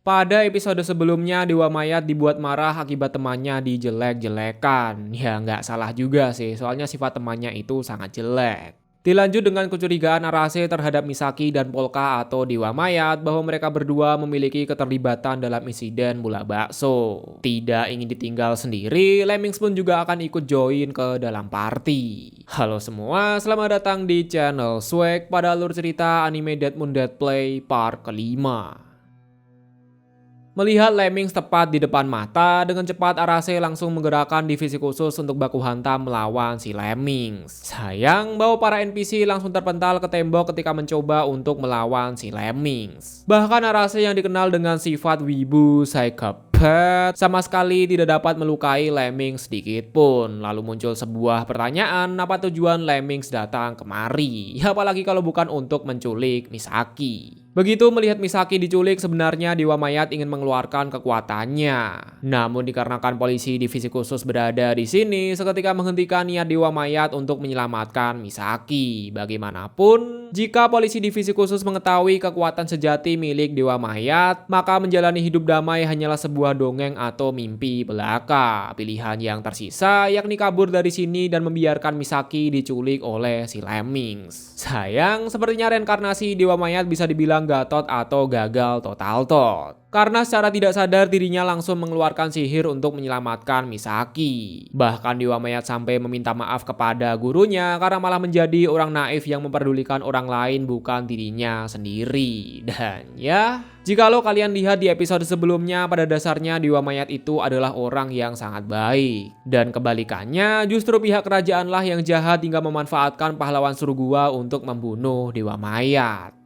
Pada episode sebelumnya, Dewa Mayat dibuat marah akibat temannya dijelek-jelekan. Ya nggak salah juga sih, soalnya sifat temannya itu sangat jelek. Dilanjut dengan kecurigaan Arase terhadap Misaki dan Polka atau Dewa Mayat bahwa mereka berdua memiliki keterlibatan dalam insiden bola bakso. Tidak ingin ditinggal sendiri, Lemmings pun juga akan ikut join ke dalam party. Halo semua, selamat datang di channel Swag pada alur cerita anime Dead Moon Dead Play part kelima. Melihat Lemmings tepat di depan mata, dengan cepat Arase langsung menggerakkan divisi khusus untuk baku hantam melawan si Lemmings. Sayang bahwa para NPC langsung terpental ke tembok ketika mencoba untuk melawan si Lemmings. Bahkan Arase yang dikenal dengan sifat wibu psychopath sama sekali tidak dapat melukai Lemmings sedikit pun. Lalu muncul sebuah pertanyaan, apa tujuan Lemmings datang kemari? Ya, apalagi kalau bukan untuk menculik Misaki. Begitu melihat Misaki diculik, sebenarnya Dewa Mayat ingin mengeluarkan kekuatannya. Namun dikarenakan polisi divisi khusus berada di sini, seketika menghentikan niat Dewa Mayat untuk menyelamatkan Misaki. Bagaimanapun, jika polisi divisi khusus mengetahui kekuatan sejati milik Dewa Mayat, maka menjalani hidup damai hanyalah sebuah dongeng atau mimpi belaka. Pilihan yang tersisa yakni kabur dari sini dan membiarkan Misaki diculik oleh si Lemmings. Sayang, sepertinya reinkarnasi Dewa Mayat bisa dibilang gatot atau gagal total tot. Karena secara tidak sadar dirinya langsung mengeluarkan sihir untuk menyelamatkan Misaki. Bahkan Dewa Mayat sampai meminta maaf kepada gurunya karena malah menjadi orang naif yang memperdulikan orang lain bukan dirinya sendiri. Dan ya, jikalau kalian lihat di episode sebelumnya, pada dasarnya Dewa Mayat itu adalah orang yang sangat baik. Dan kebalikannya, justru pihak kerajaanlah yang jahat hingga memanfaatkan pahlawan surgua untuk membunuh Dewa Mayat.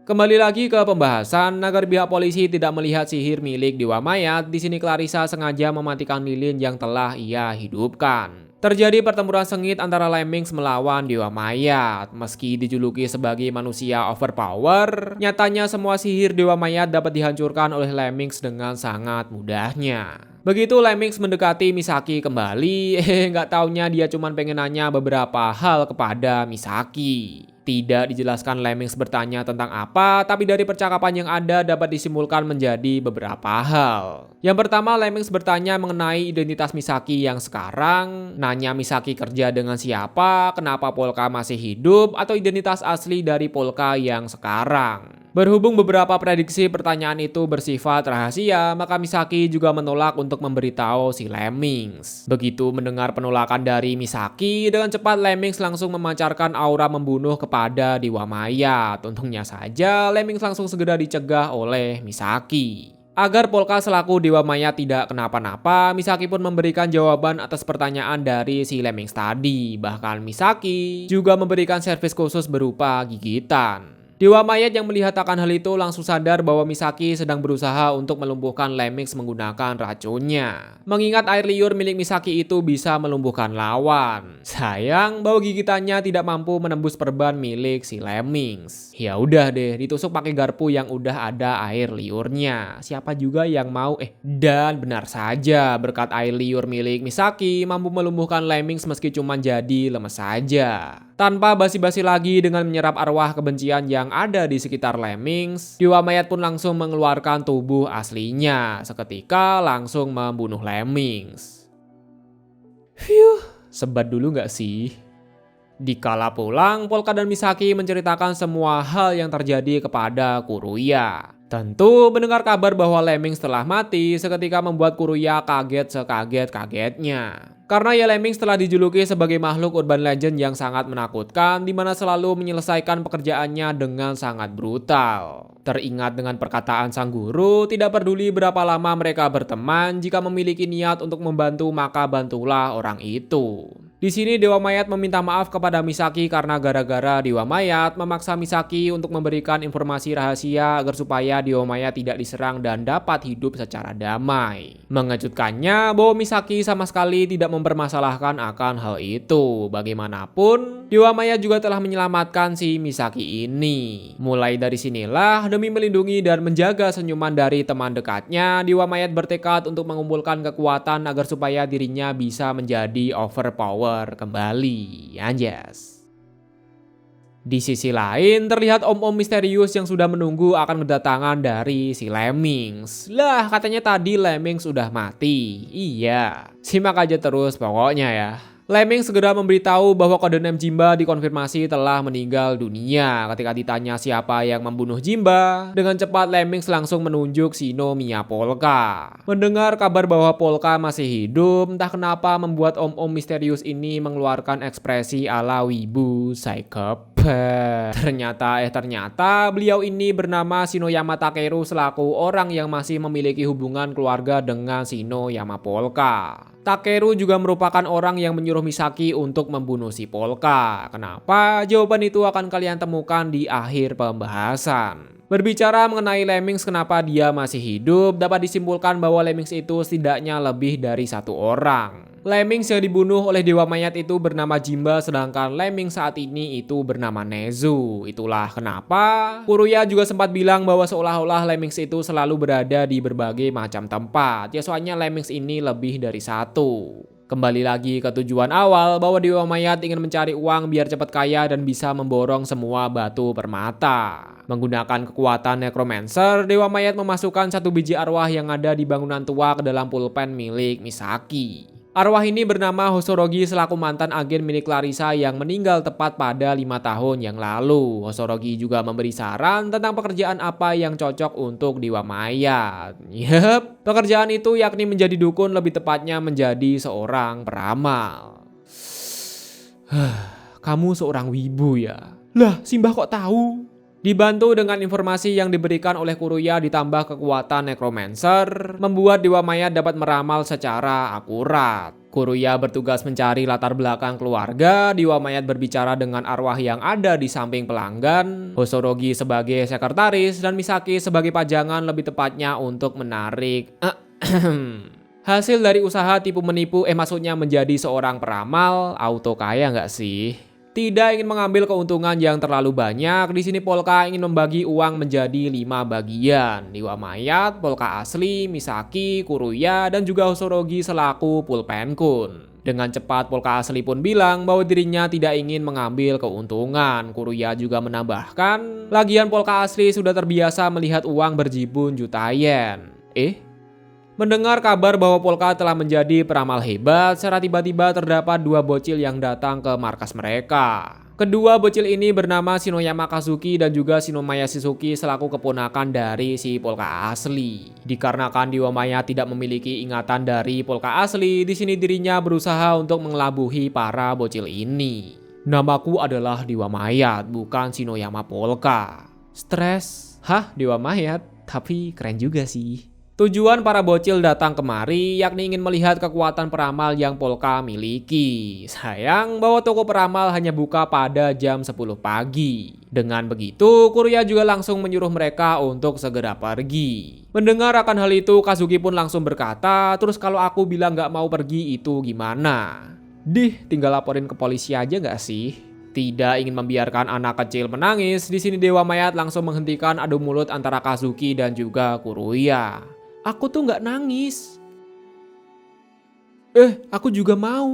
Kembali lagi ke pembahasan, agar pihak polisi tidak melihat sihir milik Dewa Mayat, di sini Clarissa sengaja mematikan lilin yang telah ia hidupkan. Terjadi pertempuran sengit antara Lemmings melawan Dewa Mayat. Meski dijuluki sebagai manusia overpower, nyatanya semua sihir Dewa Mayat dapat dihancurkan oleh Lemmings dengan sangat mudahnya. Begitu Lemmings mendekati Misaki kembali, nggak taunya dia cuma pengen nanya beberapa hal kepada Misaki. Tidak dijelaskan Lemmings bertanya tentang apa, tapi dari percakapan yang ada dapat disimpulkan menjadi beberapa hal. Yang pertama, Lemmings bertanya mengenai identitas Misaki yang sekarang, nanya Misaki kerja dengan siapa, kenapa Polka masih hidup, atau identitas asli dari Polka yang sekarang. Berhubung beberapa prediksi pertanyaan itu bersifat rahasia, maka Misaki juga menolak untuk memberitahu si Lemmings. Begitu mendengar penolakan dari Misaki, dengan cepat Lemmings langsung memancarkan aura membunuh kepada Dewa Mayat. Untungnya saja, Lemmings langsung segera dicegah oleh Misaki. Agar Polka selaku Dewa Mayat tidak kenapa-napa, Misaki pun memberikan jawaban atas pertanyaan dari si Lemmings tadi. Bahkan Misaki juga memberikan servis khusus berupa gigitan. Dewa Mayat yang melihat akan hal itu langsung sadar bahwa Misaki sedang berusaha untuk melumpuhkan Lemmings menggunakan racunnya. Mengingat air liur milik Misaki itu bisa melumpuhkan lawan. Sayang bahwa gigitannya tidak mampu menembus perban milik si Lemmings. Ya udah deh, ditusuk pakai garpu yang udah ada air liurnya. Siapa juga yang mau? Dan benar saja, berkat air liur milik Misaki mampu melumpuhkan Lemmings meski cuma jadi lemes saja. Tanpa basi-basi lagi, dengan menyerap arwah kebencian yang ada di sekitar Lemmings, Dewa Mayat pun langsung mengeluarkan tubuh aslinya. Seketika langsung membunuh Lemmings. Sebat dulu gak sih? Dikala pulang, Polka dan Misaki menceritakan semua hal yang terjadi kepada Kuruya. Tentu mendengar kabar bahwa Lemmings telah mati seketika membuat Kuruya kaget sekaget-kagetnya. Karena ya Lemmings telah dijuluki sebagai makhluk urban legend yang sangat menakutkan, di mana selalu menyelesaikan pekerjaannya dengan sangat brutal. Teringat dengan perkataan sang guru, tidak peduli berapa lama mereka berteman, jika memiliki niat untuk membantu maka bantulah orang itu. Di sini Dewa Mayat meminta maaf kepada Misaki karena gara-gara Dewa Mayat memaksa Misaki untuk memberikan informasi rahasia agar supaya Dewa Mayat tidak diserang dan dapat hidup secara damai. Mengejutkannya bahwa Misaki sama sekali tidak mempermasalahkan akan hal itu. Bagaimanapun, Dewa Mayat juga telah menyelamatkan si Misaki ini. Mulai dari sinilah, demi melindungi dan menjaga senyuman dari teman dekatnya, Dewa Mayat bertekad untuk mengumpulkan kekuatan agar supaya dirinya bisa menjadi overpower kembali. Anjas. Di sisi lain, terlihat om-om misterius yang sudah menunggu akan kedatangan dari si Lemmings. Lah, katanya tadi Lemmings sudah mati. Iya, simak aja terus pokoknya ya. Lemmings segera memberitahu bahwa kode name Jimba dikonfirmasi telah meninggal dunia. Ketika ditanya siapa yang membunuh Jimba, dengan cepat Lemmings langsung menunjuk Shinomiya Polka. Mendengar kabar bahwa Polka masih hidup, entah kenapa membuat om-om misterius ini mengeluarkan ekspresi ala wibu psychopath. Ternyata beliau ini bernama Shinoyama Takeru selaku orang yang masih memiliki hubungan keluarga dengan Shinoyama Polka. Takeru juga merupakan orang yang menyuruh Misaki untuk membunuh si Polka. Kenapa? Jawaban itu akan kalian temukan di akhir pembahasan. Berbicara mengenai Lemmings kenapa dia masih hidup, dapat disimpulkan bahwa Lemmings itu setidaknya lebih dari satu orang. Lemmings yang dibunuh oleh Dewa Mayat itu bernama Jimba, sedangkan Lemmings saat ini itu bernama Nezu. Itulah kenapa Kuruya juga sempat bilang bahwa seolah-olah Lemmings itu selalu berada di berbagai macam tempat. Ya soalnya Lemmings ini lebih dari satu. Kembali lagi ke tujuan awal bahwa Dewa Mayat ingin mencari uang biar cepat kaya dan bisa memborong semua batu permata. Menggunakan kekuatan Necromancer, Dewa Mayat memasukkan satu biji arwah yang ada di bangunan tua ke dalam pulpen milik Misaki. Arwah ini bernama Hosorogi selaku mantan agen milik Clarissa yang meninggal tepat pada 5 tahun yang lalu. Hosorogi juga memberi saran tentang pekerjaan apa yang cocok untuk Dewa Mayat. Yep, pekerjaan itu yakni menjadi dukun, lebih tepatnya menjadi seorang peramal. Kamu seorang wibu ya? Lah, Simbah kok tahu? Dibantu dengan informasi yang diberikan oleh Kuruya ditambah kekuatan Necromancer, membuat Dewa Mayat dapat meramal secara akurat. Kuruya bertugas mencari latar belakang keluarga, Dewa Mayat berbicara dengan arwah yang ada di samping pelanggan, Hosorogi sebagai sekretaris, dan Misaki sebagai pajangan, lebih tepatnya untuk menarik hasil dari usaha tipu menipu, maksudnya menjadi seorang peramal. Auto kaya nggak sih? Tidak ingin mengambil keuntungan yang terlalu banyak, di sini Polka ingin membagi uang menjadi 5 bagian. Dewa Mayat, Polka asli, Misaki, Kuruya, dan juga Hosorogi selaku pulpenkun. Dengan cepat Polka asli pun bilang bahwa dirinya tidak ingin mengambil keuntungan. Kuruya juga menambahkan, lagian Polka asli sudah terbiasa melihat uang berjibun juta yen. Mendengar kabar bahwa Polka telah menjadi peramal hebat, secara tiba-tiba terdapat 2 bocil yang datang ke markas mereka. Kedua bocil ini bernama Shinoyama Kazuki dan juga Shinomaya Shizuki selaku keponakan dari si Polka asli. Dikarenakan Dewa Mayat tidak memiliki ingatan dari Polka asli, di sini dirinya berusaha untuk mengelabuhi para bocil ini. Namaku adalah Dewa Mayat, bukan Shinoyama Polka. Stres? Hah, Dewa Mayat? Tapi keren juga sih. Tujuan para bocil datang kemari yakni ingin melihat kekuatan peramal yang Polka miliki. Sayang bahwa toko peramal hanya buka pada jam 10 pagi. Dengan begitu, Kuruya juga langsung menyuruh mereka untuk segera pergi. Mendengar akan hal itu, Kazuki pun langsung berkata, terus kalau aku bilang gak mau pergi itu gimana? Tinggal laporin ke polisi aja gak sih? Tidak ingin membiarkan anak kecil menangis, di sini Dewa Mayat langsung menghentikan adu mulut antara Kazuki dan juga Kuruya. Aku tuh nggak nangis. Aku juga mau.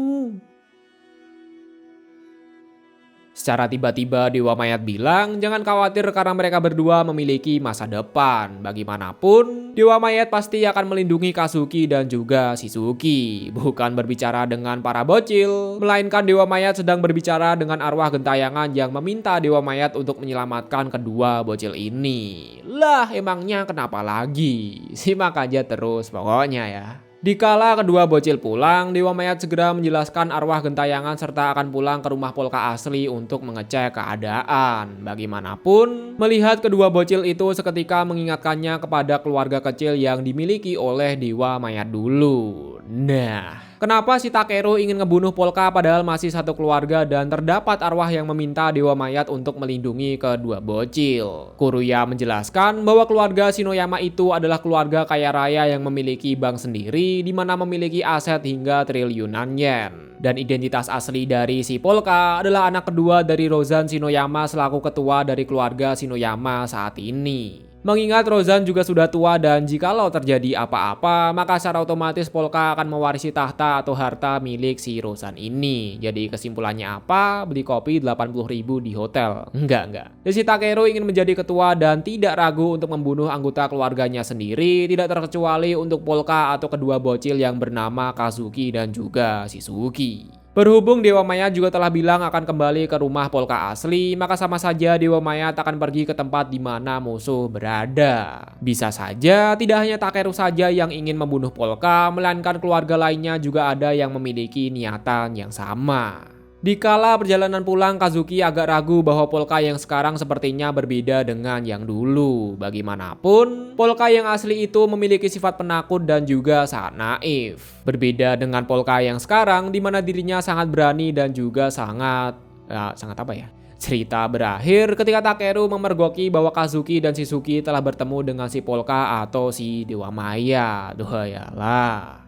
Secara tiba-tiba Dewa Mayat bilang jangan khawatir karena mereka berdua memiliki masa depan. Bagaimanapun, Dewa Mayat pasti akan melindungi Kazuki dan juga Shizuki. Bukan berbicara dengan para bocil, melainkan Dewa Mayat sedang berbicara dengan arwah gentayangan yang meminta Dewa Mayat untuk menyelamatkan kedua bocil ini. Lah, emangnya kenapa lagi? Simak aja terus pokoknya ya. Dikala kedua bocil pulang, Dewa Mayat segera menjelaskan arwah gentayangan serta akan pulang ke rumah Polka asli untuk mengecek keadaan. Bagaimanapun, melihat kedua bocil itu seketika mengingatkannya kepada keluarga kecil yang dimiliki oleh Dewa Mayat dulu. Nah, kenapa si Takeru ingin ngebunuh Polka padahal masih satu keluarga dan terdapat arwah yang meminta Dewa Mayat untuk melindungi kedua bocil? Kuruya menjelaskan bahwa keluarga Shinoyama itu adalah keluarga kaya raya yang memiliki bank sendiri di mana memiliki aset hingga triliunan yen. Dan identitas asli dari si Polka adalah anak kedua dari Rozan Shinoyama selaku ketua dari keluarga Shinoyama saat ini. Mengingat Rozan juga sudah tua dan jikalau terjadi apa-apa, maka secara otomatis Polka akan mewarisi tahta atau harta milik si Rozan ini. Jadi kesimpulannya apa? Beli kopi 80.000 di hotel. Enggak. Jadi si Takeru ingin menjadi ketua dan tidak ragu untuk membunuh anggota keluarganya sendiri, tidak terkecuali untuk Polka atau kedua bocil yang bernama Kazuki dan juga Shizuki. Berhubung Dewa Mayat juga telah bilang akan kembali ke rumah Polka asli, maka sama saja Dewa Mayat akan pergi ke tempat di mana musuh berada. Bisa saja tidak hanya Takeru saja yang ingin membunuh Polka, melainkan keluarga lainnya juga ada yang memiliki niatan yang sama. Dikala perjalanan pulang, Kazuki agak ragu bahwa Polka yang sekarang sepertinya berbeda dengan yang dulu. Bagaimanapun, Polka yang asli itu memiliki sifat penakut dan juga sangat naif. Berbeda dengan Polka yang sekarang, di mana dirinya sangat berani dan juga sangat Cerita berakhir ketika Takeru memergoki bahwa Kazuki dan Shizuki telah bertemu dengan si Polka atau si Dewa Maya. Duh yalah.